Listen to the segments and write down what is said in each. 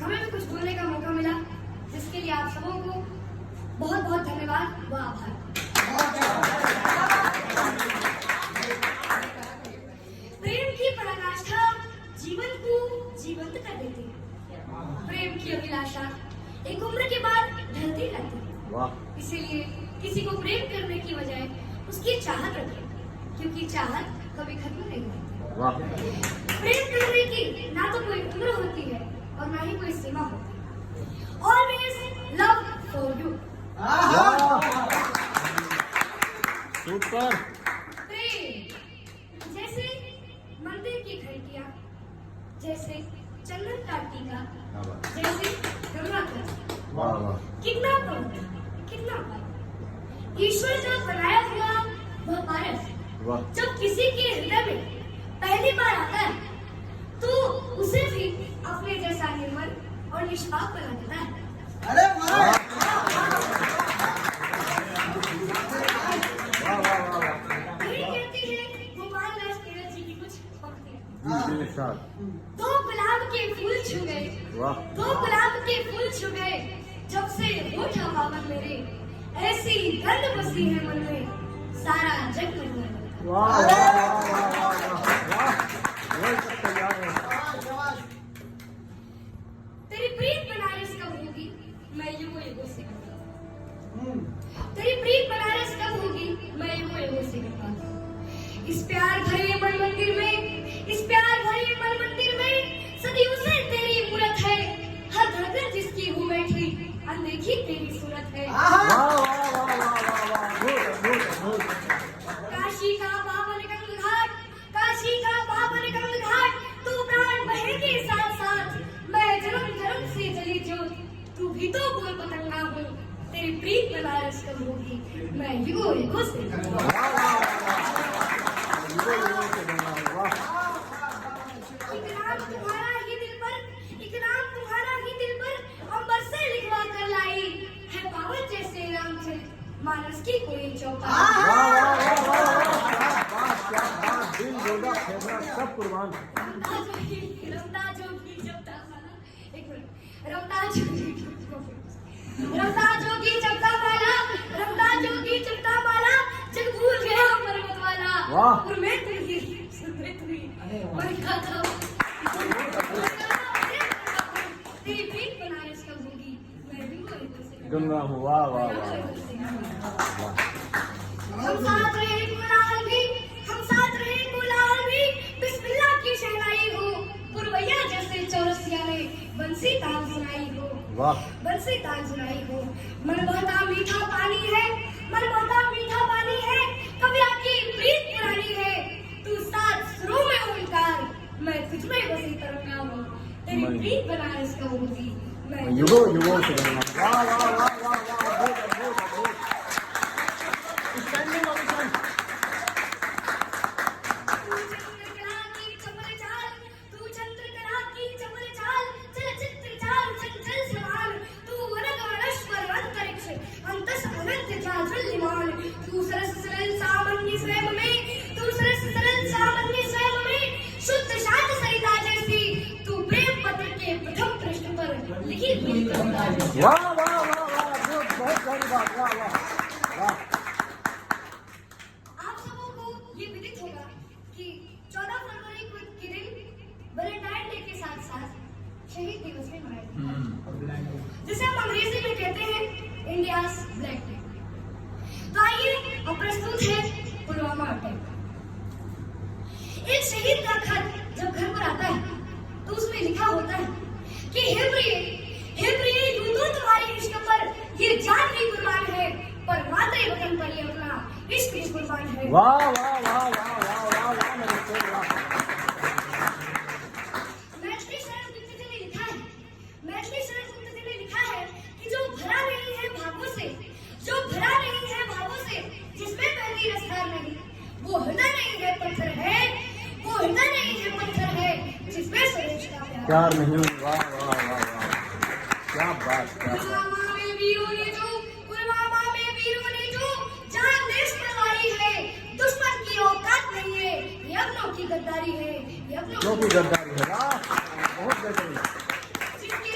हमें भी कुछ बोलने का मौका मिला, जिसके लिए आप सबों को बहुत बहुत धन्यवाद व आभार। प्रेम की पराकाष्ठा जीवन को जीवंत कर देती है। प्रेम की अभिलाषा एक उम्र के बाद ढलती रहती है। इसीलिए किसी को प्रेम करने की बजाय उसकी चाहत रखें, क्योंकि चाहत कभी खत्म नहीं होती। प्रेम करने की ना तो कोई उम्र होती है और ना ही कोई सीमा होती है। Always love for you। Super. प्रेम जैसे मंदिर की घंटियां, जैसे चंदन का टीका, जैसे गंगा का कितना पवित्र, कितना पावन। ईश्वर का बनाया हुआ वह पारस जब किसी के हृदय में पहली बार आता है तो उसे भी अपने जैसा निर्मल और निष्पाप बना देता है। अरे वाह! कहती है गोपाल दास तीरथ जी की कुछ पंक्तियां। दो गुलाब के फूल छू गए, दो गुलाब के फूल छू गए, जब से होठा पावन मेरे, ऐसी गंध बसी है मन में, सारा जग में। तेरी प्रीत बनारस कब होगी, मैं युगों युगों से कहूंगा। तेरी प्रीत बनारस कब होगी, मैं युगों युगों से कहूंगा। इस प्यार भरे मन मंदिर में, इस प्यार भरे मन मंदिर में सदियों से तेरी मूरत है, हर धड़कन जिसकी हूँ बैठी, अनदेखी तेरी सूरत है। काशी का पावन गंग घाट, काशी का पावन गंग घाट, तू प्राण बहे के साथ साथ, मैं जन्म जन्म से जली ज्योत, तू भी तो बोल पतंगा हो। तेरी प्रीत बनारस कब होगी, मैं युगों युगों से। एक नाम तुम्हारा ही दिल पर, एक नाम तुम्हारा ही दिल पर, अंबर से लिखवा कर लाई है, पावन जैसे रामचरित मानस की कोई चौपाई। सब कुर्बान। रमता जोगी जपता माला, एक मिनट, रमता जोगी जपता माला, रमता जोगी जपता माला, जग भूल गया पर्वत वाला, और मैं तेरी सुनते हुई बरखा था। तेरी प्रीत बनारस कब होगी, मैं भी कोई से गंगा हो। वाह वाह वाह। हम साथ रहे गुलाल भी, हम साथ रहे गुलाल भी, बिस्मिल्लाह की शहनाई हो, पुरवैया जैसे चौरसिया ने बंसी तान सुनाई हो, बंसी तान सुनाई हो। मन बहता मीठा पानी है, मन बहता मीठा पानी है, कविया की प्रीत पुरानी है, तू सात सुरों में ओंकार, मैं तुझ में बसी तरंगा हूँ। तेरी प्रीत बनारस कब होगी, मैं युगों युगों से। वाह वाह वाह वाह वाह। वाह वाह वाह वाह, बहुत बड़ी बात। वाह वाह वाह। आप सबों को ये विदित होगा कि 14 फरवरी के दिन वैलेंटाइन डे के साथ साथ शहीद दिवस भी मनाया जाता है, जिसे हम अंग्रेजी में कहते हैं इंडियाज ब्लैक डे। तो आइए अब प्रस्तुत है पुलवामा अटैक। एक शहीद का खत जब घर पर आता है तो उसमें लिखा होता है कि हे प्रिय, यूं तो तुम्हारे इश्क पर ये जान भी कुर्बान है, पर मातृ वतन पर ये अपना इश्क भी कुर्बान है। वाह वाह वाह वाह वाह वाह वाह। मैथिली शरण गुप्त जी ने लिखा है, मैथिली शरण गुप्त जी ने लिखा है कि जो भरा नहीं है भावों से, जो भरा नहीं है भावों से, जिसमें पहली रफ्तार नहीं, वो हृदय नहीं है पत्थर है, वो हृदय नहीं है पत्थर है, जिसमें स्वदेश का प्यार नहीं। वाह वाह वाह वाह, क्या बात। पुलवामा में वीरों ने जो, पुलवामा में वीरों ने जो जान देश पर वारी है, दुश्मन की औकात नहीं है, ये अपनों की गद्दारी है, ये अपनों की गद्दारी है। बहुत गद्दारी। जिनके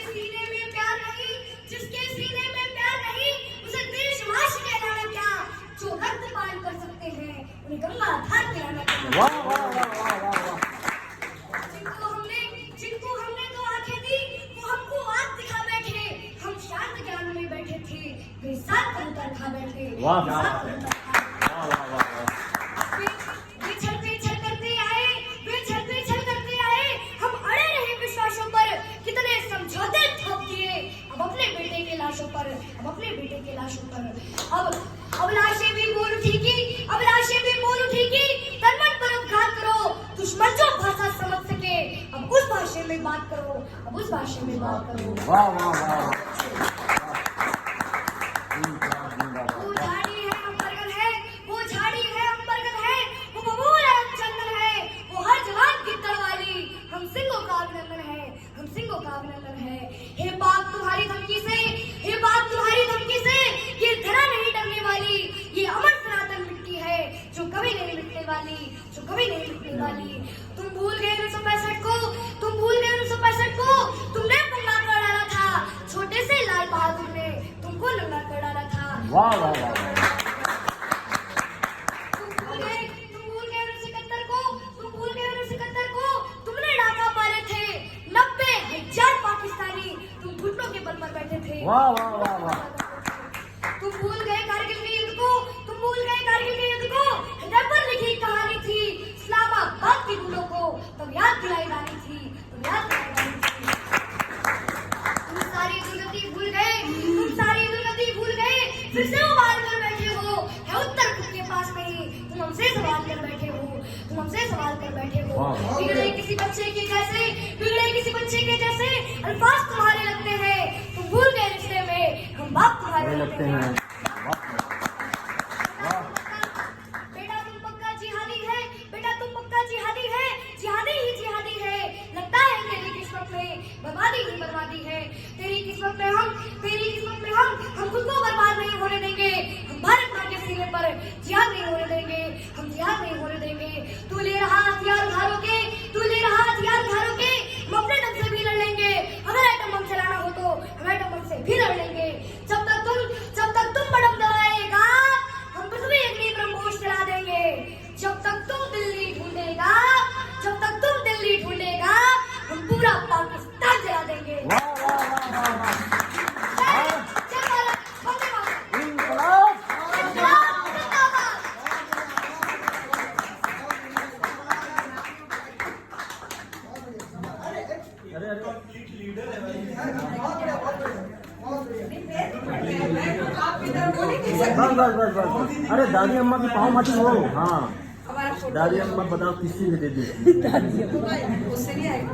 वाह। साथ बनता था। वाह वाह वाह वाह। वे छल पे छल करते आए, वे छल पे छल करते आए, हम अड़े रहे विश्वासों पर, कितने समझौते ठोक दिए, अब अपने बेटे के लाशों पर, अब अपने बेटे के लाशों पर। अब लाशें भी बोल उठी कि, अब लाशें भी बोल उठी कि तन मन पर उपघात करो, दुश्मन जो भाषा समझ सके, अब उस भाषा में बात करो, अब उस भाषा में बात करो। वाह वाह वाह। वो झाड़ी है अम्बरगल है, वो झाड़ी है अम्बरगल है, वो बबूल है चंदन है, वो हर जवान की तलवारी, हम सिंहों का अभिनंदन है, हम सिंहों का अभिनंदन है। हे पाक तुम्हारी धमकी से, हे पाक तुम्हारी धमकी से, ये धरा नहीं डरने वाली, ये अमर सनातन मिट्टी है जो कभी नहीं मिटने वाली, जो कभी नहीं मिटने वाली। तुम भूल गए 1965 को, तुम भूल गए 1965 को, तुमने पंगा कर डाला था, छोटे से लाल बहादुर ने तुमको नंगा कर डाला था। वाह वाह वाह। तुम भूल गए 1971 को, तुम भूल गए 1971 को, तुमने डाका पाले थे 90,000 पाकिस्तानी, तुम घुटनों के बल पर बैठे थे। वाह वाह वाह वाह। तुम भूल गए कारगिल के युद्ध को, तुम भूल गए कारगिल के युद्ध को, हृदय पर लिखी कहानी थी, इस्लामाबाद की गुलों को तब याद दिलाई जानी थी, तब याद दिलाई जानी थी। तुम सारी दुर्गति भूल गए, तुम सारी दुर्गति भूल गए, फिर से उबाल कर बैठे हो, है उत्तर खुद के पास नहीं, तुम हमसे सवाल कर बैठे हो, तुम हमसे सवाल कर बैठे हो। बिगड़े किसी बच्चे के जैसे, बिगड़े किसी बच्चे के जैसे अल्फाज तुम्हारे लगते हैं, तुम भूल गए रिश्ते में हम बाप तुम्हारे लगते हैं। बेटा तुम पक्का जिहादी है, बेटा तुम पक्का जिहादी है, जिहादी ही जिहादी है, लगता है तेरी किस्मत में बर्बादी ही बर्बादी है, तेरी किस्मत में हम, तेरी किस्मत में हम खुद को बर्बाद नहीं होने देंगे, हम भारत माँ के सीने पर जिहाद नहीं होने देंगे, हम जिहाद नहीं होने देंगे। तू ले रहा हथियार उधारों के, तू ले रहा हथियार उधारों के, हम अपने दम से भी लड़ लेंगे, अगर एटम बम चलाना हो तो हम एटम बम से भी लड़ लेंगे। जब तक तुम बड़म दबाएगा, हम पृथ्वी अग्नि ब्रह्मोस चला देंगे। जब तक तुम दिल्ली ढूंढेगा, जब तक तुम दिल्ली ढूंढेगा, हम पूरा पाकिस्तान जला देंगे। वाह वाह वाह वाह। जय भारत, वंदे मातरम। इनकलाब। इनकलाब जिंदाबाद। बस बस बस बस। अरे दादी अम्मा की पाँव मत हो। हाँ दादी अम्मा बताओ किसी ने दे दी। उससे नहीं आएगा।